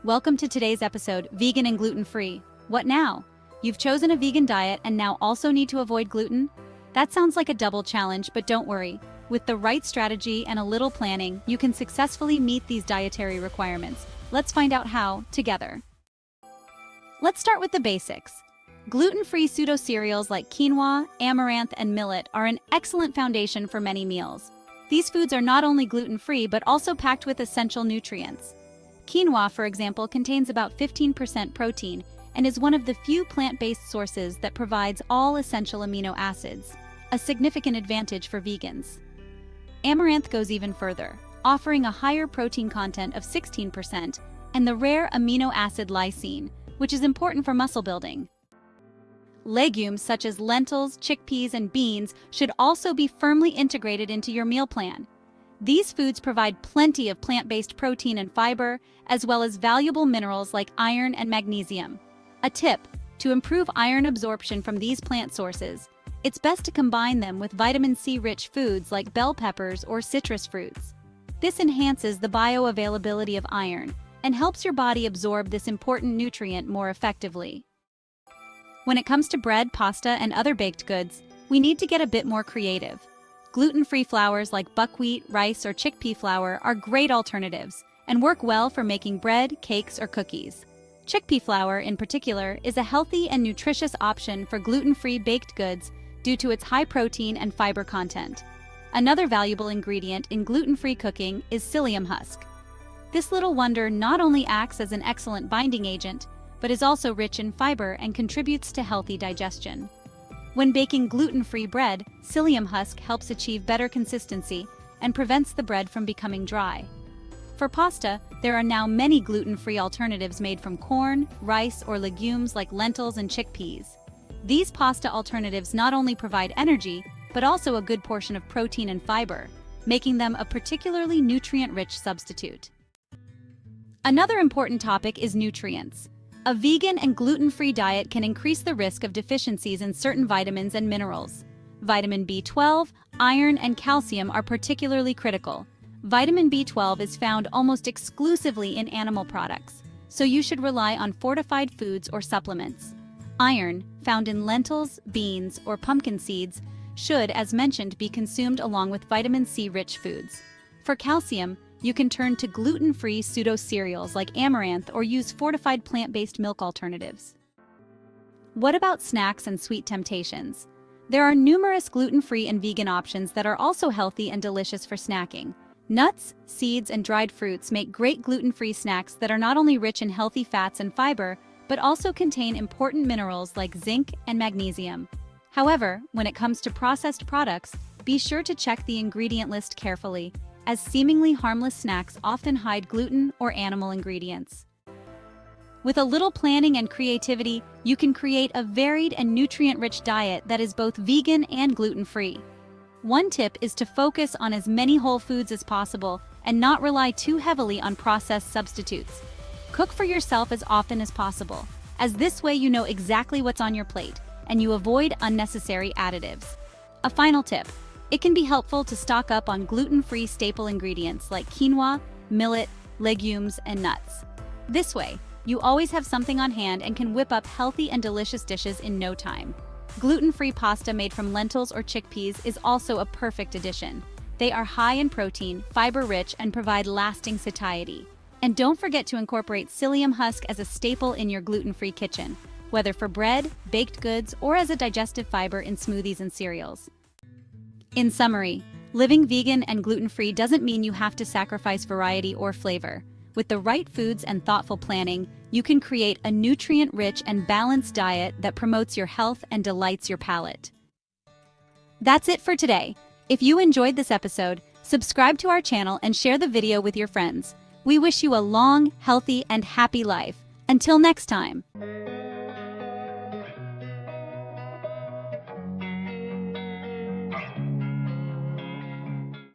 Welcome to today's episode, Vegan and Gluten-Free. What now? You've chosen a vegan diet and now also need to avoid gluten? That sounds like a double challenge, but don't worry. With the right strategy and a little planning, you can successfully meet these dietary requirements. Let's find out how, together. Let's start with the basics. Gluten-free pseudocereals like quinoa, amaranth, and millet are an excellent foundation for many meals. These foods are not only gluten-free but also packed with essential nutrients. Quinoa, for example, contains about 15% protein and is one of the few plant-based sources that provides all essential amino acids, a significant advantage for vegans. Amaranth goes even further, offering a higher protein content of 16% and the rare amino acid lysine, which is important for muscle building. Legumes such as lentils, chickpeas, and beans should also be firmly integrated into your meal plan. These foods provide plenty of plant-based protein and fiber, as well as valuable minerals like iron and magnesium. A tip: to improve iron absorption from these plant sources, it's best to combine them with vitamin C-rich foods like bell peppers or citrus fruits. This enhances the bioavailability of iron and helps your body absorb this important nutrient more effectively. When it comes to bread, pasta, and other baked goods, we need to get a bit more creative. Gluten-free flours like buckwheat, rice, or chickpea flour are great alternatives and work well for making bread, cakes, or cookies. Chickpea flour, in particular, is a healthy and nutritious option for gluten-free baked goods due to its high protein and fiber content. Another valuable ingredient in gluten-free cooking is psyllium husk. This little wonder not only acts as an excellent binding agent, but is also rich in fiber and contributes to healthy digestion. When baking gluten-free bread, psyllium husk helps achieve better consistency and prevents the bread from becoming dry. For pasta, there are now many gluten-free alternatives made from corn, rice, or legumes like lentils and chickpeas. These pasta alternatives not only provide energy, but also a good portion of protein and fiber, making them a particularly nutrient-rich substitute. Another important topic is nutrients. A vegan and gluten-free diet can increase the risk of deficiencies in certain vitamins and minerals. Vitamin B12, iron, and calcium are particularly critical. Vitamin B12 is found almost exclusively in animal products, so you should rely on fortified foods or supplements. Iron, found in lentils, beans, or pumpkin seeds, should, as mentioned, be consumed along with vitamin C-rich foods. For calcium, you can turn to gluten-free pseudo-cereals like amaranth or use fortified plant-based milk alternatives. What about snacks and sweet temptations? There are numerous gluten-free and vegan options that are also healthy and delicious for snacking. Nuts, seeds, and dried fruits make great gluten-free snacks that are not only rich in healthy fats and fiber, but also contain important minerals like zinc and magnesium. However, when it comes to processed products, be sure to check the ingredient list carefully, as seemingly harmless snacks often hide gluten or animal ingredients. With a little planning and creativity, you can create a varied and nutrient-rich diet that is both vegan and gluten-free. One tip is to focus on as many whole foods as possible and not rely too heavily on processed substitutes. Cook for yourself as often as possible, as this way you know exactly what's on your plate and you avoid unnecessary additives. A final tip: it can be helpful to stock up on gluten-free staple ingredients like quinoa, millet, legumes, and nuts. This way, you always have something on hand and can whip up healthy and delicious dishes in no time. Gluten-free pasta made from lentils or chickpeas is also a perfect addition. They are high in protein, fiber-rich, and provide lasting satiety. And don't forget to incorporate psyllium husk as a staple in your gluten-free kitchen, whether for bread, baked goods, or as a digestive fiber in smoothies and cereals. In summary, living vegan and gluten-free doesn't mean you have to sacrifice variety or flavor. With the right foods and thoughtful planning, you can create a nutrient-rich and balanced diet that promotes your health and delights your palate. That's it for today. If you enjoyed this episode, subscribe to our channel and share the video with your friends. We wish you a long, healthy, and happy life. Until next time.